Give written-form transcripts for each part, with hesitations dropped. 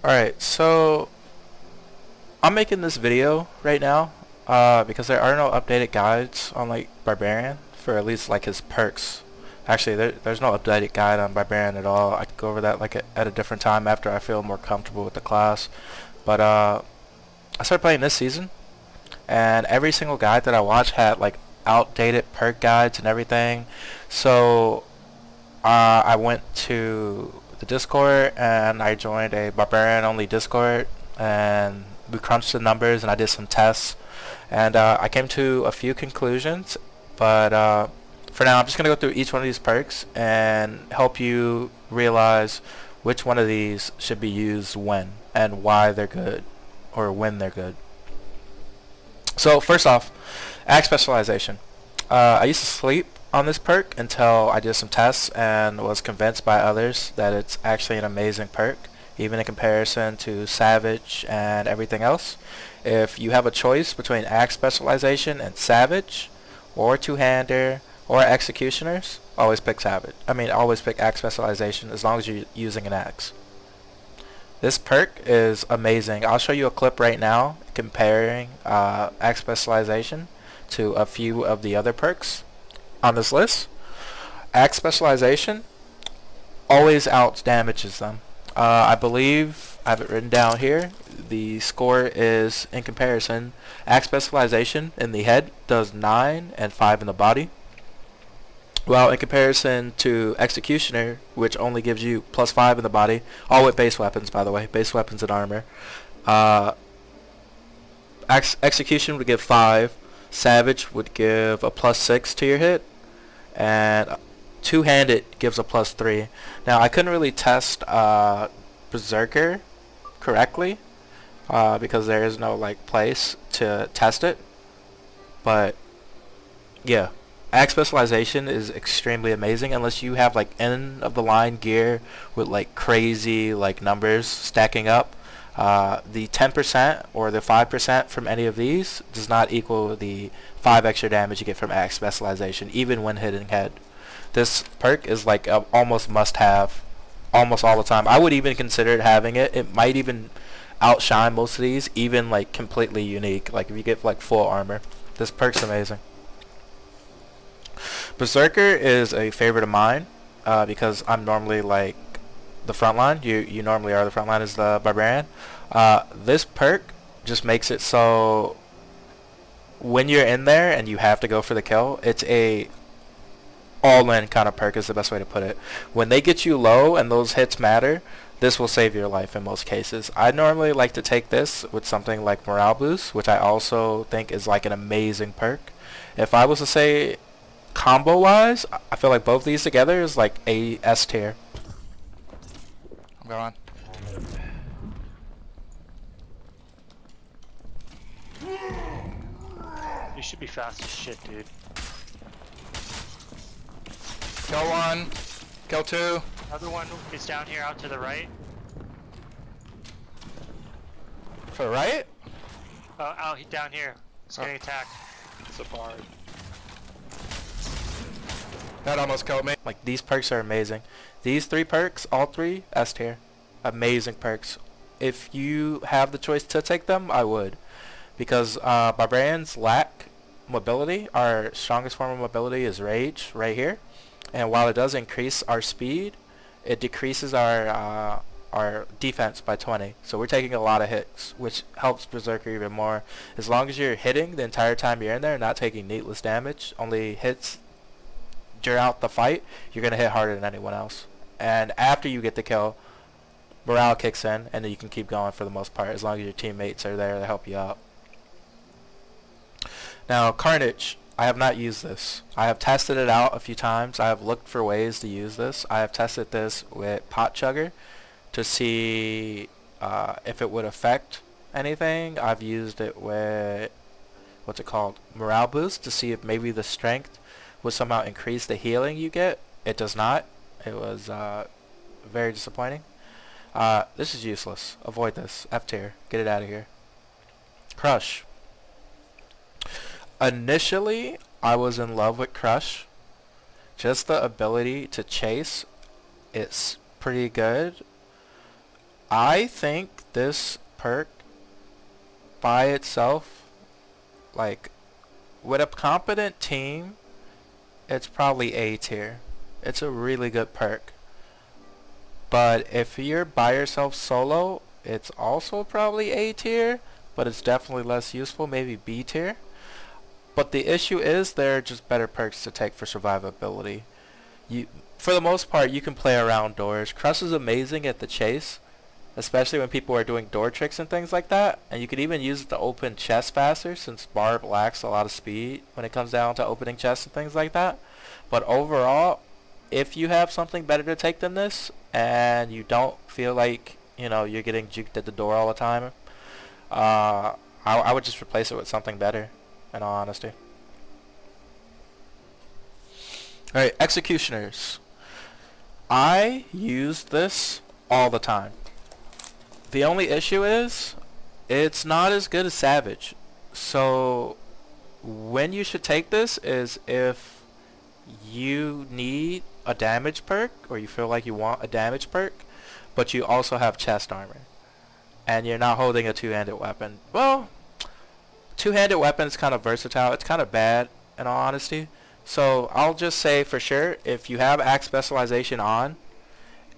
Alright, so I'm making this video right now because there are no updated guides on like Barbarian for at least like his perks. Actually, there's no updated guide on Barbarian at all. I could go over that like at a different time after I feel more comfortable with the class. But I started playing this season, and every single guide that I watched had like outdated perk guides and everything. So I went to the Discord and I joined a Barbarian only Discord, and we crunched the numbers and I did some tests, and I came to a few conclusions. But for now, I'm just gonna go through each one of these perks and help you realize which one of these should be used when and why they're good, or when they're good. So first off, Axe Specialization. I used to sleep on this perk until I did some tests and was convinced by others that it's actually an amazing perk, even in comparison to Savage and everything else. If you have a choice between Axe Specialization and Savage, or Twohander, or Executioners, always pick Savage. Always pick Axe Specialization as long as you're using an axe. This perk is amazing. I'll show you a clip right now comparing Axe Specialization to a few of the other perks on this list. Axe Specialization always out damages them. I believe I have it written down here. The score is, in comparison, Axe Specialization in the head does 9 and 5 in the body. Well, in comparison to Executioner, which only gives you +5 in the body, all with base weapons, by the way, base weapons and armor. Execution would give 5. Savage would give a +6 to your hit, and two-handed gives a +3. Now, I couldn't really test Berserker correctly because there is no like place to test it. But yeah, Axe Specialization is extremely amazing unless you have like end of the line gear with like crazy like numbers stacking up. The 10% or the 5% from any of these does not equal the 5 extra damage you get from Axe Specialization, even when hitting head. This perk is like a almost must-have almost all the time. I would even consider having it. It might even outshine most of these, even like completely unique. Like if you get like full armor, this perk's amazing. Berserker is a favorite of mine because I'm normally like the front line. You normally are the front line as the Barbarian. This perk just makes it so when you're in there and you have to go for the kill, it's a all-in kind of perk is the best way to put it. When they get you low and those hits matter, this will save your life in most cases. I normally like to take this with something like Morale Boost, which I also think is like an amazing perk. If I was to say combo-wise, I feel like both these together is like a S tier. Go on. You should be fast as shit, dude. Kill 1. Kill 2. Another one is down here out to the right. For the right? Out down here. He's getting attacked. It's a Barb. That almost killed me. Like, these perks are amazing. These 3 perks, all 3, S tier. Amazing perks. If you have the choice to take them, I would. Because Barbarians lack mobility. Our strongest form of mobility is Rage, right here. And while it does increase our speed, it decreases our defense by 20. So we're taking a lot of hits, which helps Berserker even more. As long as you're hitting the entire time you're in there, not taking needless damage, only hits throughout the fight, you're going to hit harder than anyone else. And after you get the kill, morale kicks in, and then you can keep going for the most part, as long as your teammates are there to help you out. Now, Carnage. I have not used this. I have tested it out a few times. I have looked for ways to use this. I have tested this with Pot Chugger to see if it would affect anything. I've used it with, what's it called, Morale Boost, to see if maybe the strength would somehow increase the healing you get. It does not. It was very disappointing. This is useless. Avoid this. F tier. Get it out of here. Crush. Initially, I was in love with Crush. Just the ability to chase, it's pretty good. I think this perk by itself, like with a competent team, it's probably A tier. It's a really good perk. But if you're by yourself solo, it's also probably A tier, but it's definitely less useful, maybe B tier. But the issue is there are just better perks to take for survivability. For the most part, you can play around doors. Crust is amazing at the chase, especially when people are doing door tricks and things like that. And you could even use it to open chests faster, since Barb lacks a lot of speed when it comes down to opening chests and things like that. But overall, if you have something better to take than this, and you don't feel like, you know, you're getting juked at the door all the time, I would just replace it with something better, in all honesty. Alright, Executioners. I use this all the time. The only issue is, it's not as good as Savage. So, when you should take this is if you need a damage perk, or you feel like you want a damage perk, but you also have chest armor, and you're not holding a two-handed weapon. Well, two-handed weapon is kind of versatile. It's kind of bad, in all honesty. So I'll just say for sure, if you have axe specialization on,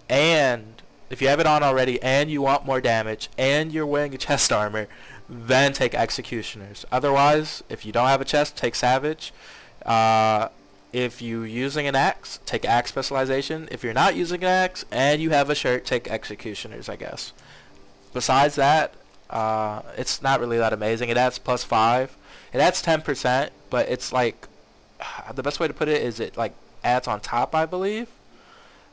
and if you have it on already, and you want more damage, and you're wearing a chest armor, then take Executioners. Otherwise, if you don't have a chest, take Savage. If you're using an axe, take axe specialization. If you're not using an axe and you have a shirt, take Executioners, I guess. Besides that, it's not really that amazing. It adds +5. It adds 10%, but it's like, the best way to put it is it like adds on top, I believe.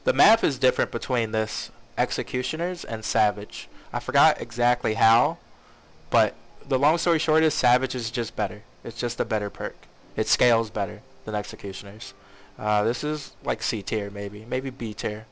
The math is different between this Executioners and Savage. I forgot exactly how, but the long story short is Savage is just better. It's just a better perk. It scales better than Executioners. This is like C tier, maybe B tier.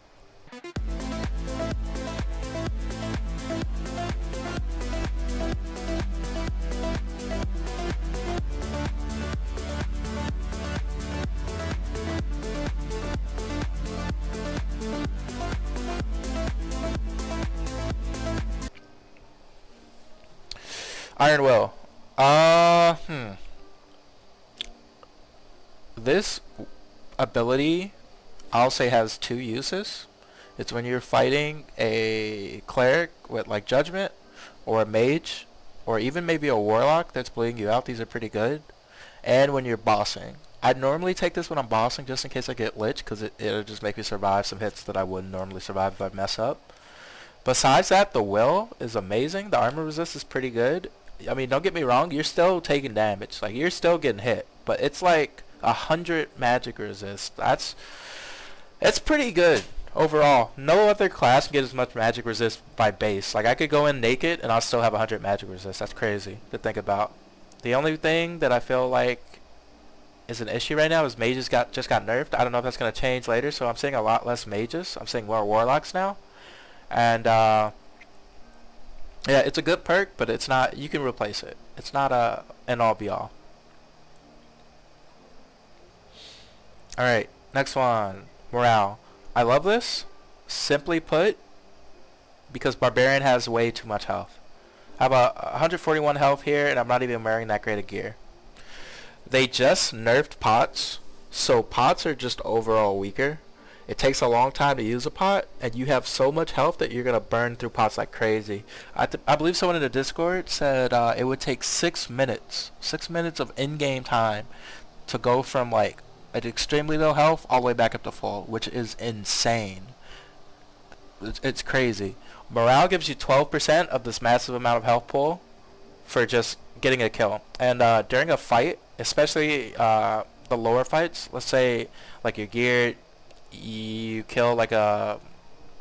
Iron Will. This ability, I'll say, has two uses. It's when you're fighting a cleric with like judgment, or a mage, or even maybe a warlock that's bleeding you out. These are pretty good. And when you're bossing. I'd normally take this when I'm bossing just in case I get lich, because it'll just make me survive some hits that I wouldn't normally survive if I mess up. Besides that, the will is amazing. The armor resist is pretty good. I mean, don't get me wrong, you're still taking damage. Like, you're still getting hit. But it's like 100 magic resist. It's pretty good overall. No other class can get as much magic resist by base. Like, I could go in naked and I'll still have 100 magic resist. That's crazy to think about. The only thing that I feel like is an issue right now is mages just got nerfed. I don't know if that's going to change later, so I'm seeing a lot less mages. I'm seeing more warlocks now. And yeah, it's a good perk, but it's not, you can replace it. It's not a an all be all. Alright, next one. Morale. I love this, simply put, because Barbarian has way too much health. I have 141 health here, and I'm not even wearing that great of gear. They just nerfed pots, so pots are just overall weaker. It takes a long time to use a pot, and you have so much health that you're going to burn through pots like crazy. I believe someone in the Discord said it would take 6 minutes. 6 minutes of in-game time to go from like at extremely low health all the way back up to full, which is insane. It's crazy. Morale gives you 12% of this massive amount of health pool for just getting a kill. And during a fight, especially the lower fights, let's say like you're geared, you kill like a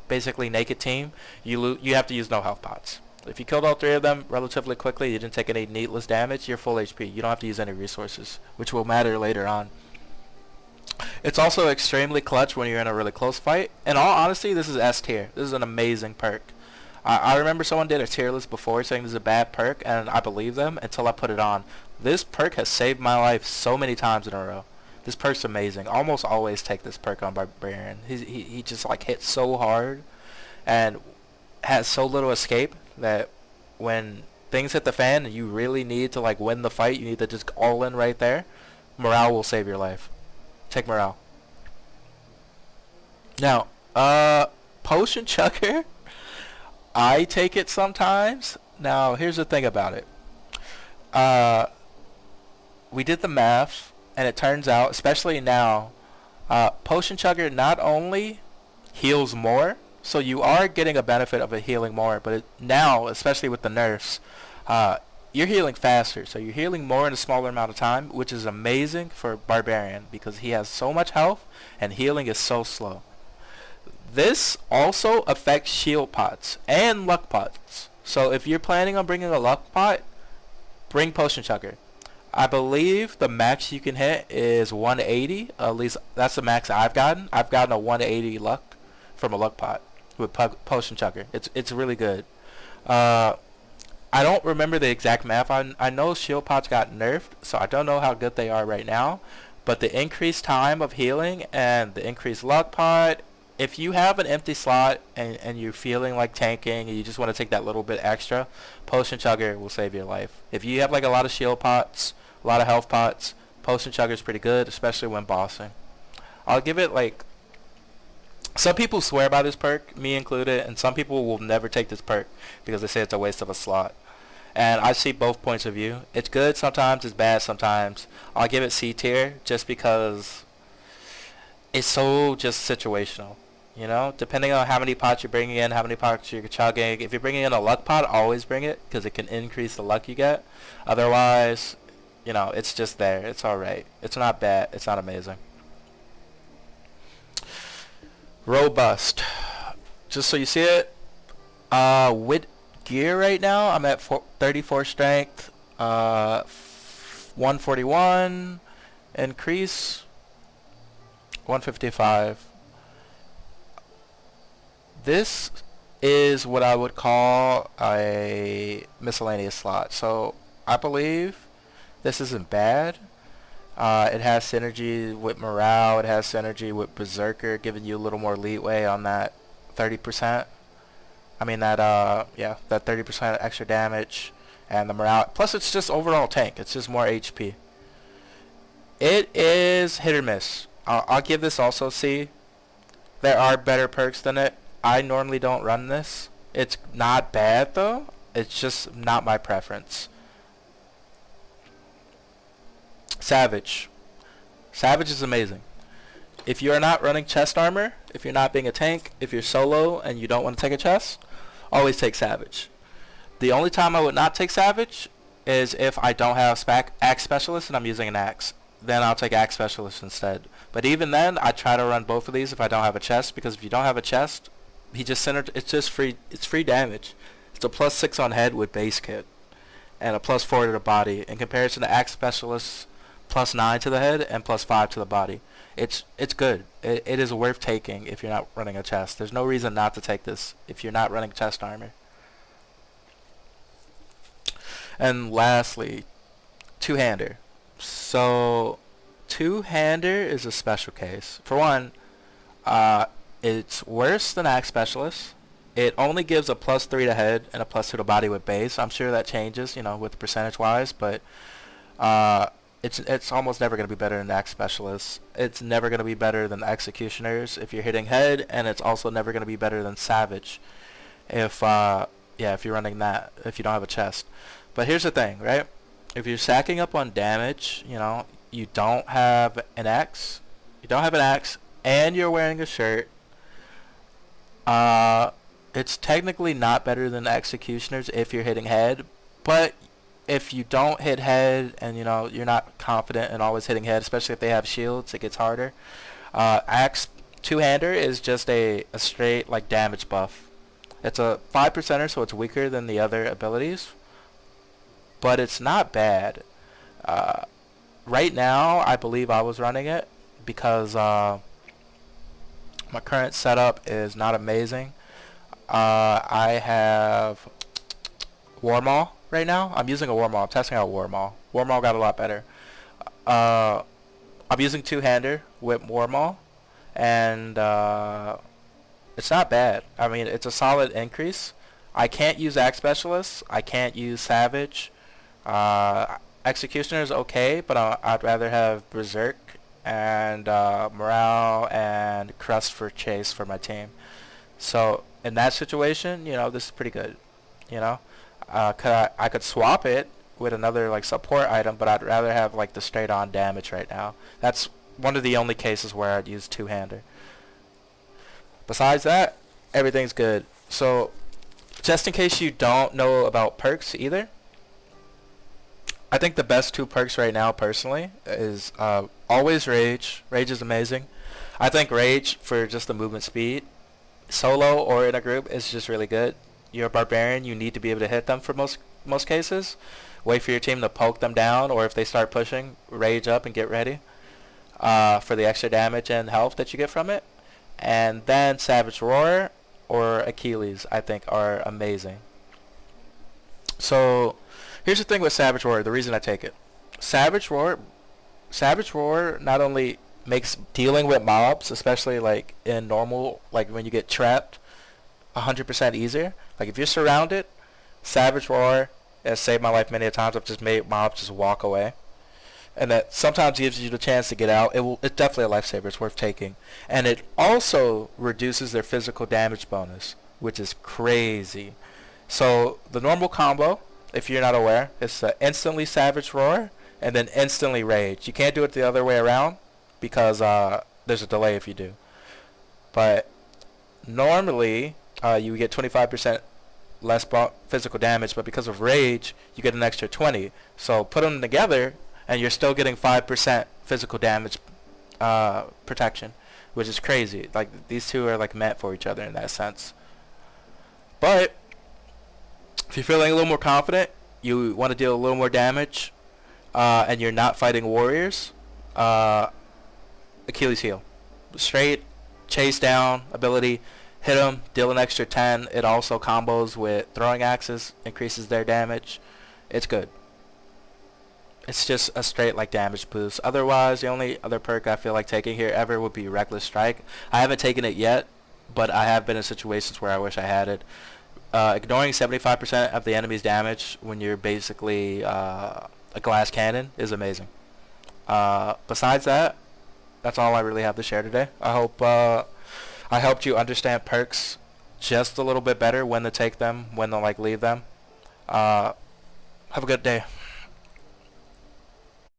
basically naked team, you have to use no health pots. If you killed all 3 of them relatively quickly, you didn't take any needless damage, you're full HP. You don't have to use any resources, which will matter later on. It's also extremely clutch when you're in a really close fight. In all honesty, this is S tier. This is an amazing perk. I remember someone did a tier list before saying this is a bad perk, and I believe them until I put it on. This perk has saved my life so many times in a row. This perk's amazing. Almost always take this perk on Barbarian. He just like hits so hard, and has so little escape that when things hit the fan and you really need to like win the fight, you need to just all in right there. Morale will save your life. Take morale. Now, potion chucker, I take it sometimes. Now, here's the thing about it. We did the math, and it turns out, especially now, potion chugger not only heals more, so you are getting a benefit of it healing more, but now, especially with the nerfs, you're healing faster, so you're healing more in a smaller amount of time, which is amazing for Barbarian because he has so much health and healing is so slow. This also affects shield pots and luck pots. So if you're planning on bringing a luck pot, bring potion chugger. I believe the max you can hit is 180. At least that's the max I've gotten. I've gotten a 180 luck from a luck pot with potion chugger. It's really good. I don't remember the exact math. I know shield pots got nerfed, so I don't know how good they are right now. But the increased time of healing and the increased luck pot, if you have an empty slot and you're feeling like tanking and you just want to take that little bit extra, potion chugger will save your life. If you have like a lot of shield pots, a lot of health pots, potion chugger is pretty good, especially when bossing. I'll give it like, some people swear by this perk, me included, and some people will never take this perk because they say it's a waste of a slot. And I see both points of view. It's good sometimes, it's bad sometimes. I'll give it C tier just because it's so just situational. You know, depending on how many pots you're bringing in, how many pots you're chugging. If you're bringing in a luck pot, always bring it because it can increase the luck you get. Otherwise, you know, it's just there. It's alright. It's not bad. It's not amazing. Robust. Just so you see it, with gear right now, I'm at 34 strength, 141, increase, 155. This is what I would call a miscellaneous slot. So I believe this isn't bad. It has synergy with morale. It has synergy with berserker, giving you a little more leeway on that 30%. I mean that that 30% extra damage and the morale. Plus, it's just overall tank. It's just more HP. It is hit or miss. I'll give this also C. There are better perks than it. I normally don't run this. It's not bad though. It's just not my preference. Savage. Savage is amazing. If you are not running chest armor, if you're not being a tank, if you're solo and you don't want to take a chest, always take Savage. The only time I would not take Savage is if I don't have axe specialist and I'm using an axe. Then I'll take axe specialist instead. But even then, I try to run both of these if I don't have a chest, because if you don't have a chest, it's just free. It's free damage. It's a +6 on head with base kit, and a +4 to the body. In comparison to axe specialist, +9 to the head and +5 to the body. It's good. It is worth taking if you're not running a chest. There's no reason not to take this if you're not running chest armor. And lastly, Twohander. So Twohander is a special case. For one, it's worse than axe specialist. It only gives a +3 to head and a +2 to body with base. I'm sure that changes, you know, with percentage wise, but it's almost never going to be better than axe specialists. It's never going to be better than executioners if you're hitting head, and it's also never going to be better than savage if you're running that, if you don't have a chest. But here's the thing, right? If you're stacking up on damage, you know, you don't have an axe, and you're wearing a shirt, it's technically not better than executioners if you're hitting head, but if you don't hit head and, you know, you're not confident in always hitting head, especially if they have shields, it gets harder. Axe Twohander is just a straight like damage buff. It's a 5%er, so it's weaker than the other abilities, but it's not bad. Right now, I believe I was running it because my current setup is not amazing. I have Warmaw right now. I'm using a Warmaw. I'm testing out Warmaw. Warmaw got a lot better. I'm using Twohander with Warmaw, and It's not bad. I mean, it's a solid increase. I can't use Axe Specialist. I can't use Savage. Executioner is okay, but I'd rather have Berserk and Morale and Crust for Chase for my team. So in that situation, this is pretty good. You know, I could swap it with another like support item, but I'd rather have like the straight on damage right now. That's one of the only cases where I'd use Two-Hander. Besides that, everything's good. So just in case you don't know about perks either, I think the best two perks right now personally is always Rage. Rage is amazing. I think Rage for just the movement speed, solo or in a group, is just really good. You're a barbarian, you need to be able to hit them for most cases. Wait for your team to poke them down, or if they start pushing, rage up and get ready for the extra damage and health that you get from it. And then Savage Roar or Achilles, I think, are amazing. So here's the thing with Savage Roar, the reason I take it. Savage Roar not only makes dealing with mobs, especially like in normal, like when you get trapped, 100% easier. Like if you're surrounded, Savage Roar has saved my life many a times. I've just made mobs just walk away. And that sometimes gives you the chance to get out. It's definitely a lifesaver. It's worth taking. And it also reduces their physical damage bonus, which is crazy. So the normal combo, if you're not aware, is instantly Savage Roar and then instantly Rage. You can't do it the other way around because there's a delay if you do. But normally you get 25% less physical damage, but because of Rage, you get an extra 20. So put them together, and you're still getting 5% physical damage protection, which is crazy. Like these two are like meant for each other in that sense. But if you're feeling a little more confident, you want to deal a little more damage, and you're not fighting warriors, Achilles Heel. Straight chase down ability, hit them, deal an extra 10. It also combos with throwing axes, increases their damage. It's good. It's just a straight like damage boost. Otherwise, the only other perk I feel like taking here ever would be Reckless Strike. I haven't taken it yet, but I have been in situations where I wish I had it. Ignoring 75% of the enemy's damage when you're basically a glass cannon is amazing. Besides that, that's all I really have to share today. I hope I helped you understand perks just a little bit better, when to take them, when to leave them. Have a good day.